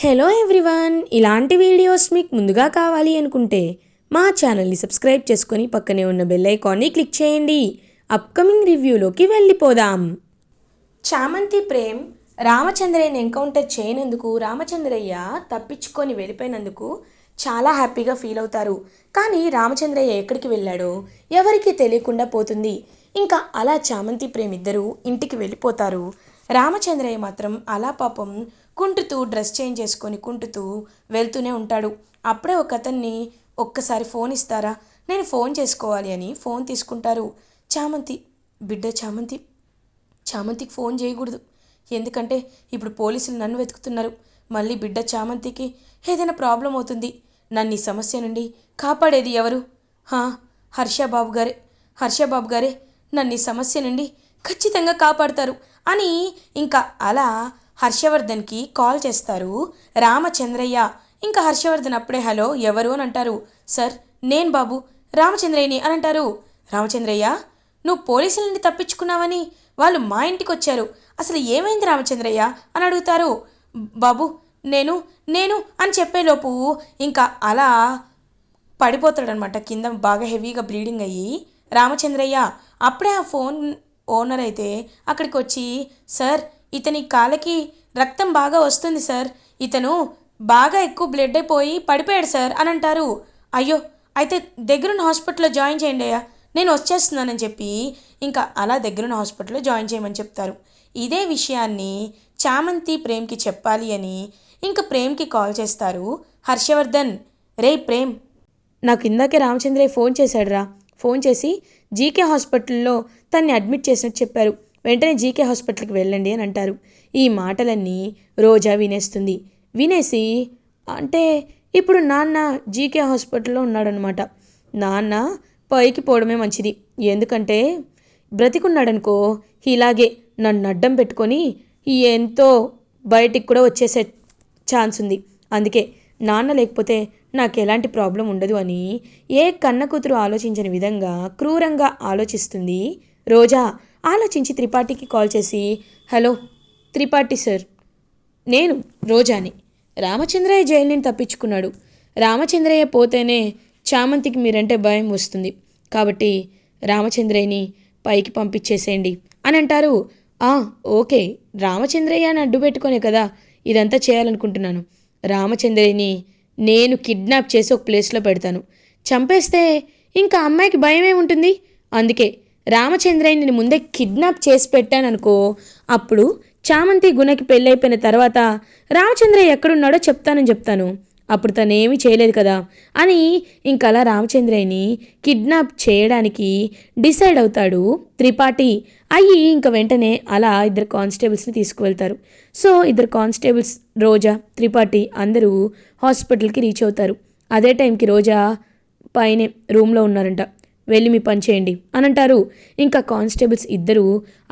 Hello everyone, ఇలాంటి videos మీకు ముందుగా కావాలి అనుకుంటే మా ఛానల్ని సబ్స్క్రైబ్ చేసుకొని పక్కనే ఉన్న బెల్ ఐకాన్ని క్లిక్ చేయండి. అప్కమింగ్ రివ్యూలోకి వెళ్ళిపోదాం. చామంతి ప్రేమ్ రామచంద్రయ్యని ఎన్కౌంటర్ చేయనందుకు రామచంద్రయ్య తప్పించుకొని వెళ్ళిపోయినందుకు చాలా హ్యాపీగా ఫీల్ అవుతారు. కానీ రామచంద్రయ్య ఎక్కడికి వెళ్ళాడో ఎవరికీ తెలియకుండా పోతుంది. ఇంకా అలా చామంతి ప్రేమ్ ఇద్దరు ఇంటికి వెళ్ళిపోతారు. రామచంద్రయ్య మాత్రం అలా పాపం కుంటుతూ డ్రెస్ చేంజ్ చేసుకొని కుంటుతూ వెళ్తూనే ఉంటాడు. అప్పుడే ఒక అతన్ని ఒక్కసారి ఫోన్ ఇస్తారా, నేను ఫోన్ చేసుకోవాలి అని ఫోన్ తీసుకుంటారు. చామంతి బిడ్డ చామంతికి ఫోన్ చేయకూడదు, ఎందుకంటే ఇప్పుడు పోలీసులు నన్ను వెతుకుతున్నారు. మళ్ళీ బిడ్డ చామంతికి ఏదైనా ప్రాబ్లం అవుతుంది. నన్ను ఈ సమస్య నుండి కాపాడేది ఎవరు? హర్షబాబు గారే నన్ను ఈ సమస్య నుండి ఖచ్చితంగా కాపాడతారు అని ఇంకా అలా హర్షవర్ధన్కి కాల్ చేస్తారు రామచంద్రయ్య. ఇంకా హర్షవర్ధన్ అప్పుడే హలో ఎవరు అని అంటారు. సార్ నేను బాబు రామచంద్రయ్యని అని అంటారు. రామచంద్రయ్య, నువ్వు పోలీసుల నుండి తప్పించుకున్నావని వాళ్ళు మా ఇంటికి వచ్చారు, అసలు ఏమైంది రామచంద్రయ్య అని అడుగుతారు. బాబు నేను నేను అని చెప్పేలోపు ఇంకా అలా పడిపోతాడనమాట కింద, బాగా హెవీగా బ్లీడింగ్ అయ్యి రామచంద్రయ్య. అప్పుడే ఆ ఫోన్ ఓనర్ అయితే అక్కడికి వచ్చి, సార్ ఇతని కాళ్ళకి రక్తం బాగా వస్తుంది సార్, ఇతను బాగా ఎక్కువ బ్లడ్ అయిపోయి పడిపోయాడు సార్ అని అంటారు. అయ్యో, అయితే దగ్గరున్న హాస్పిటల్లో జాయిన్ చేయండి అయ్యా, నేను వచ్చేస్తున్నానని చెప్పి ఇంకా అలా దగ్గరున్న హాస్పిటల్లో జాయిన్ చేయమని చెప్తారు. ఇదే విషయాన్ని చామంతి ప్రేమ్కి చెప్పాలి అని ఇంకా ప్రేమ్కి కాల్ చేస్తారు హర్షవర్ధన్. రే ప్రేమ్, నాకు ఇందాకే రామచంద్రయ్య ఫోన్ చేశాడురా, ఫోన్ చేసి జీకే హాస్పిటల్లో తన్ని అడ్మిట్ చేసినట్టు చెప్పారు, వెంటనే జీకే హాస్పిటల్కి వెళ్ళండి అని అంటారు. ఈ మాటలన్నీ రోజా వినేస్తుంది. వినేసి, అంటే ఇప్పుడు నాన్న జీకే హాస్పిటల్లో ఉన్నాడనమాట, నాన్న పైకి పోవడమే మంచిది, ఎందుకంటే బ్రతికున్నాడనుకో ఇలాగే నన్ను అడ్డం పెట్టుకొని ఎంతో బయటికి కూడా వచ్చేసే ఛాన్స్ ఉంది, అందుకే నాన్న లేకపోతే నాకు ఎలాంటి ప్రాబ్లం ఉండదు అని ఏ కన్న కూతురు ఆలోచించని విధంగా క్రూరంగా ఆలోచిస్తుంది రోజా. ఆలోచించి త్రిపాఠికి కాల్ చేసి, హలో త్రిపాఠి సార్, నేను రోజాని, రామచంద్రయ్య జైలు నుంచి తప్పించుకున్నాడు, రామచంద్రయ్య పోతేనే చామంతికి మీరంటే భయం వస్తుంది, కాబట్టి రామచంద్రయ్యని పైకి పంపించేసేయండి అని అంటారు. ఓకే, రామచంద్రయ్యని అడ్డు పెట్టుకునే కదా ఇదంతా చేయాలనుకుంటున్నాను, రామచంద్రయ్యని నేను కిడ్నాప్ చేసి ఒక ప్లేస్లో పెడతాను, చంపేస్తే ఇంకా అమ్మాయికి భయమే ఉంటుంది, అందుకే రామచంద్రయ్యని నేను ముందే కిడ్నాప్ చేసి పెట్టాననుకో, అప్పుడు చామంతి గుణకి పెళ్ళైపోయిన తర్వాత రామచంద్రయ్య ఎక్కడున్నాడో చెప్తాను, అప్పుడు తనేమీ చేయలేదు కదా అని ఇంకలా రామచంద్రయ్యని కిడ్నాప్ చేయడానికి డిసైడ్ అవుతాడు త్రిపాఠి. అయ్యి ఇంక వెంటనే అలా ఇద్దరు కానిస్టేబుల్స్ని తీసుకువెళ్తారు. సో ఇద్దరు కానిస్టేబుల్స్, రోజా, త్రిపాఠి అందరూ హాస్పిటల్కి రీచ్ అవుతారు. అదే టైంకి రోజా పైనే రూమ్లో ఉన్నారంట, వెళ్ళి మీ పని చేయండి అని అంటారు. ఇంకా కానిస్టేబుల్స్ ఇద్దరు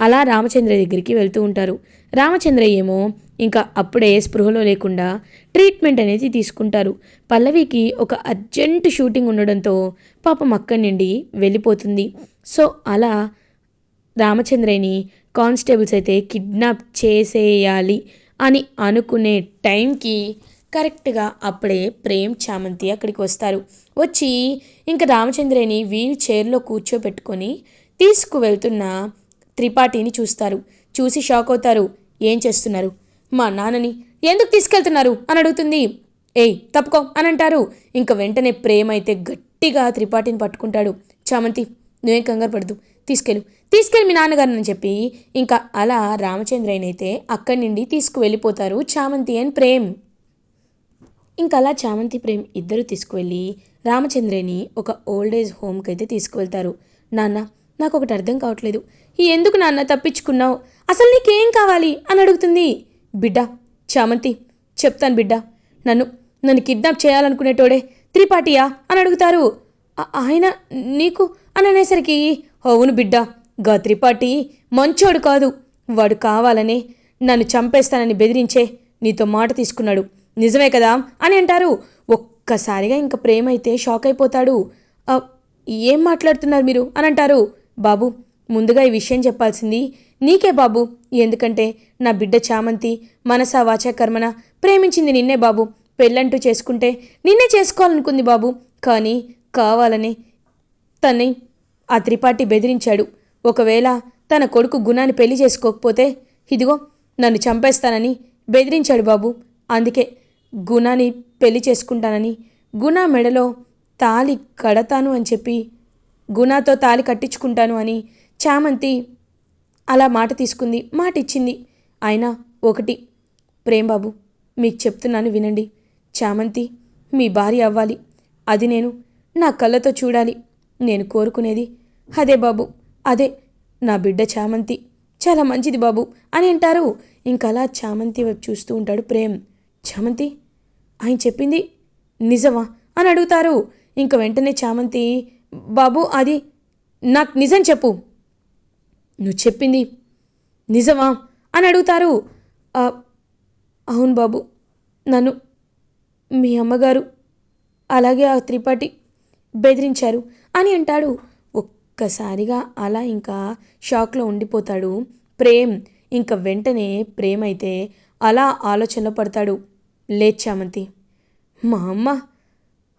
అలా రామచంద్రయ్య దగ్గరికి వెళ్తూ ఉంటారు. రామచంద్రయ్య ఏమో ఇంకా అప్పుడే స్పృహలో లేకుండా ట్రీట్మెంట్ అనేది తీసుకుంటారు. పల్లవికి ఒక అర్జెంట్ షూటింగ్ ఉండడంతో పాపం అక్కడి నుండి వెళ్ళిపోతుంది. సో అలా రామచంద్రయ్యని కానిస్టేబుల్స్ అయితే కిడ్నాప్ చేసేయాలి అని అనుకునే టైంకి కరెక్ట్గా అప్పుడే ప్రేమ్ చామంతి అక్కడికి వస్తారు. వచ్చి ఇంకా రామచంద్రయ్యని వీల్ చైర్లో కూర్చోబెట్టుకొని తీసుకువెళ్తున్న త్రిపాఠిని చూస్తారు. చూసి షాక్ అవుతారు. ఏం చేస్తున్నారు, మా నాన్నని ఎందుకు తీసుకెళ్తున్నారు అని అడుగుతుంది. ఏయ్ తప్పుకో అని అంటారు. ఇంక వెంటనే ప్రేమ్ అయితే గట్టిగా త్రిపాఠిని పట్టుకుంటాడు. చామంతి నువ్వేం కంగారు పడదు, తీసుకెళ్ళి మీ నాన్నగారిని అని చెప్పి ఇంకా అలా రామచంద్రయ్యనైతే అక్కడి నుండి తీసుకువెళ్ళిపోతారు చామంతి అండ్ ప్రేమ్. ఇంకలా చామంతి ప్రేమ్ ఇద్దరు తీసుకువెళ్ళి రామచంద్రయ్యని ఒక ఓల్డేజ్ హోమ్కి అయితే తీసుకువెళ్తారు. నాన్న, నాకు ఒకటి అర్థం కావట్లేదు, ఎందుకు నాన్న తప్పించుకున్నావు, అసలు నీకేం కావాలి అని అడుగుతుంది. బిడ్డ చామంతి, చెప్తాను బిడ్డ, నన్ను కిడ్నాప్ చేయాలనుకునేటోడే త్రిపాఠియా అని అడుగుతారు. ఆయన నీకు అని అనేసరికి, అవును బిడ్డ, గా త్రిపాఠి మంచోడు కాదు, వాడు కావాలనే నన్ను చంపేస్తానని బెదిరించే నీతో మాట తీసుకున్నాడు, నిజమే కదా అని అంటారు. ఒక్కసారిగా ఇంకా ప్రేమ అయితే షాక్ అయిపోతాడు. ఏం మాట్లాడుతున్నారు మీరు అని అంటారు. బాబు, ముందుగా ఈ విషయం చెప్పాల్సింది నీకే బాబు, ఎందుకంటే నా బిడ్డ చామంతి మనసా వాచా కర్మన ప్రేమించింది నిన్నే బాబు. పెళ్ళంటూ చేసుకుంటే నిన్నే చేసుకోవాలనుకుంది బాబు. కానీ కావాలని తన్ని ఆ త్రిపాఠి బెదిరించాడు. ఒకవేళ తన కొడుకు గుణాన్ని పెళ్లి చేసుకోకపోతే ఇదిగో నన్ను చంపేస్తానని బెదిరించాడు బాబు. అందుకే గుణాన్ని పెళ్లి చేసుకుంటానని, గుణ మెడలో తాళి కడతాను అని చెప్పి, గుణాతో తాళి కట్టించుకుంటాను అని చామంతి అలా మాట తీసుకుంది, మాట ఇచ్చింది. అయినా ఒకటి ప్రేమ్ బాబు, మీకు చెప్తున్నాను వినండి. చామంతి మీ భార్య అవ్వాలి. అది నేను నా కళ్ళతో చూడాలి. నేను కోరుకునేది అదే బాబు. అదే నా బిడ్డ చామంతి చాలా మంచిది బాబు అని అంటారు. ఇంకలా చామంతి వైపు చూస్తూ ఉంటాడు ప్రేమ్. చామంతి, ఆయన చెప్పింది నిజమా అని అడుగుతారు. ఇంక వెంటనే చామంతి, బాబు అది నాకు నిజం చెప్పు, నువ్వు చెప్పింది నిజమా అని అడుగుతారు. అవును బాబు, నన్ను మీ అమ్మగారు అలాగే ఆ త్రిపాఠి బెదిరించారు అని అంటాడు. ఒక్కసారిగా అలా ఇంకా షాక్లో ఉండిపోతాడు ప్రేమ్. ఇంక వెంటనే ప్రేమ్ అయితే అలా ఆలోచనలో పడతాడు. లేదు చామంతి, మా అమ్మ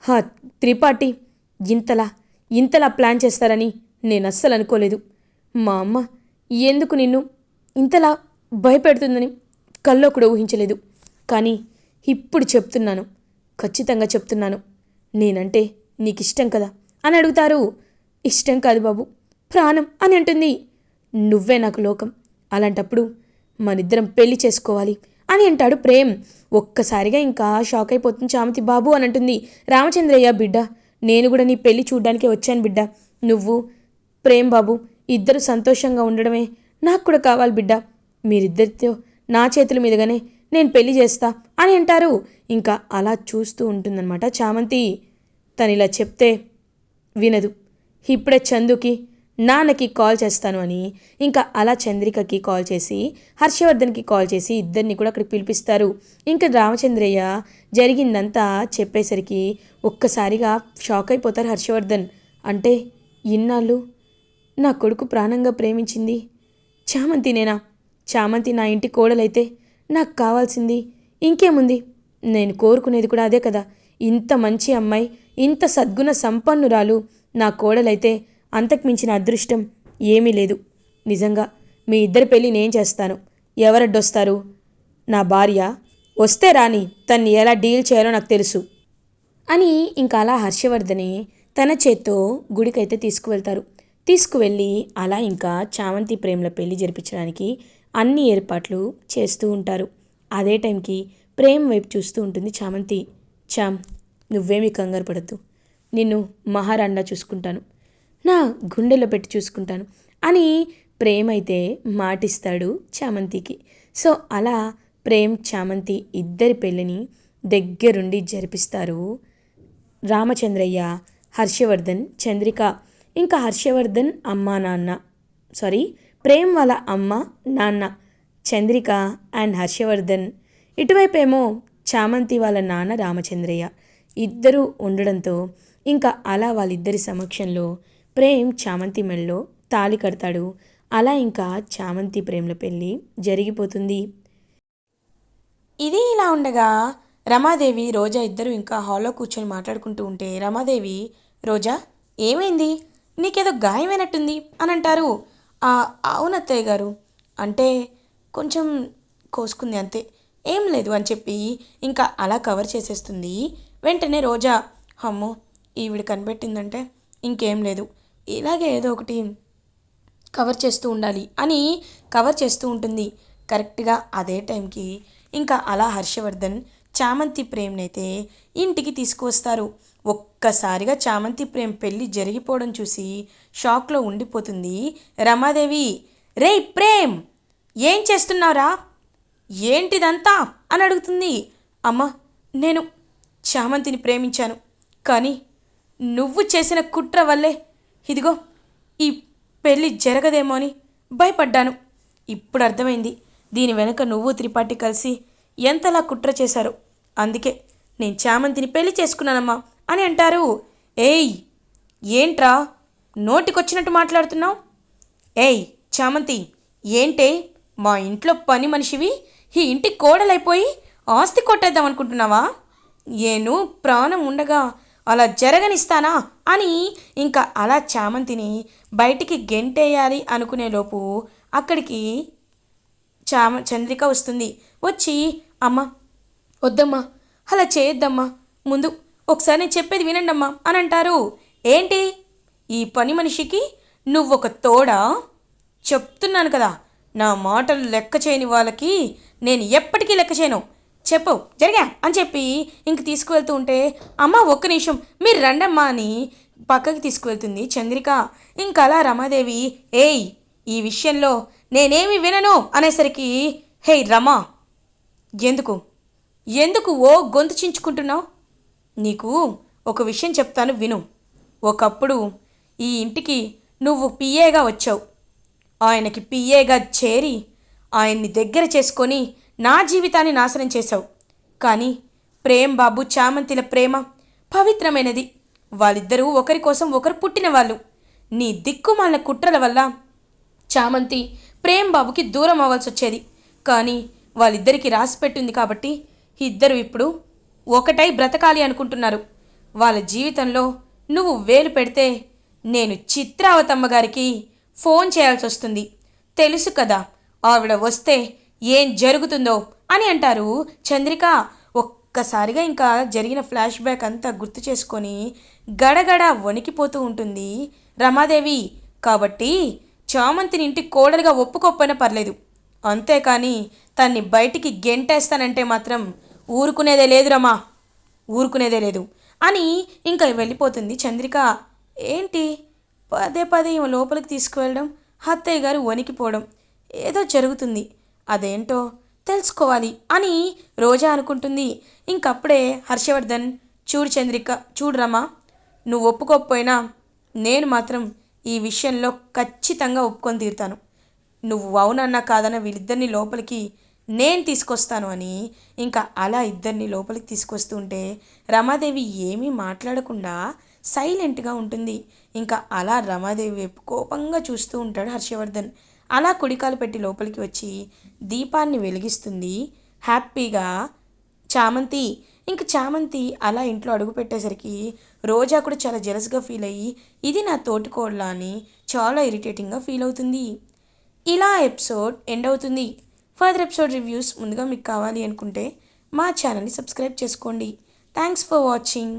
ఆ త్రిపాఠి ఇంతలా ఇంతలా ప్లాన్ చేస్తారని నేను అస్సలు అనుకోలేదు. మా అమ్మ ఎందుకు నిన్ను ఇంతలా భయపెడుతుందని కల్లో కూడా ఊహించలేదు. కానీ ఇప్పుడు చెప్తున్నాను, ఖచ్చితంగా చెప్తున్నాను, నేనంటే నీకు ఇష్టం కదా అని అడుగుతారు. ఇష్టం కాదు బాబు, ప్రాణం అని అంటుంది. నువ్వే నాకు లోకం, అలాంటప్పుడు మనిద్దరం పెళ్లి చేసుకోవాలి అని అంటాడు ప్రేమ్. ఒక్కసారిగా ఇంకా షాక్ అయిపోతుంది చామంతి. బాబు అని అంటుంది. రామచంద్రయ్య బిడ్డ, నేను కూడా నీ పెళ్లి చూడ్డానికే వచ్చాను బిడ్డ. నువ్వు ప్రేమ్ బాబు ఇద్దరు సంతోషంగా ఉండడమే నాకు కూడా కావాలి బిడ్డ. మీరిద్దరితో నా చేతుల మీదుగానే నేను పెళ్లి చేస్తా అని అంటారు. ఇంకా అలా చూస్తూ ఉంటుందన్నమాట చామంతి. తను ఇలా చెప్తే వినదు. ఇప్పుడే చందుకి నాన్నకి కాల్ చేస్తాను అని ఇంకా అలా చంద్రికకి కాల్ చేసి, హర్షవర్ధన్కి కాల్ చేసి ఇద్దరిని కూడా అక్కడికి పిలిపిస్తారు. ఇంకా రామచంద్రయ్య జరిగిందంతా చెప్పేసరికి ఒక్కసారిగా షాక్ అయిపోతారు హర్షవర్ధన్. అంటే ఇన్నాళ్ళు నా కొడుకు ప్రాణంగా ప్రేమించింది చామంతినేనా? చామంతి నా ఇంటి కోడలైతే నాకు కావాల్సింది ఇంకేముంది? నేను కోరుకునేది కూడా అదే కదా. ఇంత మంచి అమ్మాయి, ఇంత సద్గుణ సంపన్నురాలు నా కోడలైతే అంతకుమించిన అదృష్టం ఏమీ లేదు. నిజంగా మీ ఇద్దరి పెళ్ళి నేను చేస్తాను. ఎవరడ్డొస్తారు? నా భార్య వస్తే రాని, తన్ని ఎలా డీల్ చేయాలో నాకు తెలుసు అని ఇంకా అలా హర్షవర్ధనే తన చేత్తో గుడికైతే తీసుకువెళ్తారు. తీసుకువెళ్ళి అలా ఇంకా చామంతి ప్రేమల పెళ్లి జరిపించడానికి అన్ని ఏర్పాట్లు చేస్తూ ఉంటారు. అదే టైంకి ప్రేమ్ వైపు చూస్తూ ఉంటుంది చామంతి. చామ్, నువ్వేమీ కంగారు పడద్దు, నిన్ను మహారాణిలా చూసుకుంటాను, నా గుండెలో పెట్టి చూసుకుంటాను అని ప్రేమ్ అయితే మాటిస్తాడు చామంతికి. సో అలా ప్రేమ్ చామంతి ఇద్దరి పెళ్ళిని దగ్గరుండి జరిపిస్తారు రామచంద్రయ్య, హర్షవర్ధన్, చంద్రిక. ఇంకా హర్షవర్ధన్ అమ్మ నాన్న, సారీ ప్రేమ్ వాళ్ళ అమ్మ నాన్న చంద్రిక అండ్ హర్షవర్ధన్, ఇటువైపేమో చామంతి వాళ్ళ నాన్న రామచంద్రయ్య ఇద్దరూ ఉండడంతో ఇంకా అలా వాళ్ళిద్దరి సమక్షంలో ప్రేమ్ చామంతి మెళ్ళలో తాళి కడతాడు. అలా ఇంకా చామంతి ప్రేమల పెళ్ళి జరిగిపోతుంది. ఇది ఇలా ఉండగా రమాదేవి రోజా ఇద్దరు ఇంకా హాల్లో కూర్చొని మాట్లాడుకుంటూ ఉంటే, రమాదేవి, రోజా ఏమైంది, నీకేదో గాయమైనట్టుంది అని అంటారు. అవునత్తయ్య గారు, అంటే కొంచెం కోసుకుంది అంతే, ఏం లేదు అని చెప్పి ఇంకా అలా కవర్ చేసేస్తుంది. వెంటనే రోజా, అమ్మో ఈవిడ కనిపెట్టిందంటే ఇంకేం లేదు, ఇలాగే ఏదో ఒకటి కవర్ చేస్తూ ఉండాలి అని కవర్ చేస్తూ ఉంటుంది. కరెక్ట్గా అదే టైంకి ఇంకా అలా హర్షవర్ధన్ చామంతి ప్రేమ్నైతే ఇంటికి తీసుకువస్తారు. ఒక్కసారిగా చామంతి ప్రేమ్ పెళ్ళి జరిగిపోవడం చూసి షాక్లో ఉండిపోతుంది రమాదేవి. రేయ్ ప్రేమ్, ఏం చేస్తున్నావురా, ఏంటిదంతా అని అడుగుతుంది. అమ్మ, నేను చామంతిని ప్రేమించాను, కానీ నువ్వు చేసిన కుట్ర వల్లే ఇదిగో ఈ పెళ్ళి జరగదేమో అని భయపడ్డాను. ఇప్పుడు అర్థమైంది దీని వెనుక నువ్వు త్రిపాఠి కలిసి ఎంతలా కుట్ర చేశారో. అందుకే నేను చామంతిని పెళ్లి చేసుకున్నానమ్మా అని అంటారు. ఏయ్, ఏంట్రా నోటికొచ్చినట్టు మాట్లాడుతున్నావు? ఏయ్ చామంతి, ఏంటే మా ఇంట్లో పని మనిషివి ఈ ఇంటి కోడలైపోయి ఆస్తి కొట్టేద్దాం అనుకుంటున్నావా? నేను ప్రాణం ఉండగా అలా జరగనిస్తానా అని ఇంకా అలా చామంతిని బయటికి గెంటేయాలి అనుకునేలోపు అక్కడికి చంద్రిక వస్తుంది. వచ్చి అమ్మ వద్దమ్మా, అలా చేయొద్దమ్మా, ముందు ఒకసారి నేను చెప్పేది వినండమ్మా అని అంటారు. ఏంటి ఈ పని మనిషికి నువ్వొక తోడా? చెప్తున్నాను కదా, నా మాటలు లెక్క చేయని వాళ్ళకి నేను ఎప్పటికీ లెక్క చేయను. చెప్పు జరిగా అని చెప్పి ఇంక తీసుకువెళ్తూ ఉంటే, అమ్మ ఒక్క నిమిషం మీరు రండమ్మా అని పక్కకి తీసుకువెళ్తుంది చంద్రిక. ఇంకలా రమాదేవి, ఏయ్ ఈ విషయంలో నేనేమి వినను అనేసరికి, హే రమా, ఎందుకు ఎందుకు ఓ గొంతు చించుకుంటున్నావు? నీకు ఒక విషయం చెప్తాను విను. ఒకప్పుడు ఈ ఇంటికి నువ్వు పిఏగా వచ్చావు. ఆయనకి పిఏగా చేరి ఆయన్ని దగ్గర చేసుకొని నా జీవితాన్ని నాశనం చేశావు. కానీ ప్రేమ్ బాబు చామంతిల ప్రేమ పవిత్రమైనది. వాళ్ళిద్దరూ ఒకరి కోసం ఒకరు పుట్టిన వాళ్ళు. నీ దిక్కుమాలిన కుట్రల వల్ల చామంతి ప్రేమ్ బాబుకి దూరం అవ్వాల్సి వచ్చేది. కానీ వాళ్ళిద్దరికీ రాసి పెట్టింది కాబట్టి ఇద్దరు ఇప్పుడు ఒకటై బ్రతకాలి అనుకుంటున్నారు. వాళ్ళ జీవితంలో నువ్వు వేలు పెడితే నేను చిత్రావతమ్మ గారికి ఫోన్ చేయాల్సి వస్తుంది. తెలుసు కదా ఆవిడ వస్తే ఏం జరుగుతుందో అని అంటారు చంద్రిక. ఒక్కసారిగా ఇంకా జరిగిన ఫ్లాష్ బ్యాక్ అంతా గుర్తు చేసుకొని గడగడ వణికిపోతూ ఉంటుంది రమాదేవి. కాబట్టి చామంతిని ఇంటి కోడలుగా ఒప్పుకోకపోయినా పర్లేదు, అంతేకాని తన్ని బయటికి గెంటేస్తానంటే మాత్రం ఊరుకునేదే లేదు రమా, ఊరుకునేదే లేదు అని ఇంకా వెళ్ళిపోతుంది చంద్రిక. ఏంటి పదే పదే ఈమె లోపలికి తీసుకువెళ్ళడం, అత్తయ్య గారు వణికిపోవడం, ఏదో జరుగుతుంది, అదేంటో తెలుసుకోవాలి అని రోజా అనుకుంటుంది. ఇంకప్పుడే హర్షవర్ధన్, చూడు చంద్రిక, చూడు రమా, నువ్వు ఒప్పుకోకపోయినా నేను మాత్రం ఈ విషయంలో ఖచ్చితంగా ఒప్పుకొని తీరుతాను. నువ్వు అవునన్నా కాదన్నా వీళ్ళిద్దరిని లోపలికి నేను తీసుకొస్తాను అని ఇంకా అలా ఇద్దరిని లోపలికి తీసుకొస్తూ ఉంటే రమాదేవి ఏమీ మాట్లాడకుండా సైలెంట్గా ఉంటుంది. ఇంకా అలా రమాదేవి వైపు కోపంగా చూస్తూ ఉంటాడు హర్షవర్ధన్. అలా కుడికాలు పెట్టి లోపలికి వచ్చి దీపాన్ని వెలిగిస్తుంది హ్యాపీగా చామంతి. ఇంక చామంతి అలా ఇంట్లో అడుగు పెట్టేసరికి రోజా కూడా చాలా జెలస్గా ఫీల్ అయ్యి ఇది నా తోటికోడలా అని చాలా ఇరిటేటింగ్గా ఫీల్ అవుతుంది. ఇలా ఎపిసోడ్ ఎండ్ అవుతుంది. ఫర్దర్ ఎపిసోడ్ రివ్యూస్ ముందుగా మీకు కావాలి అనుకుంటే మా ఛానల్ని సబ్స్క్రైబ్ చేసుకోండి. Thanks for watching.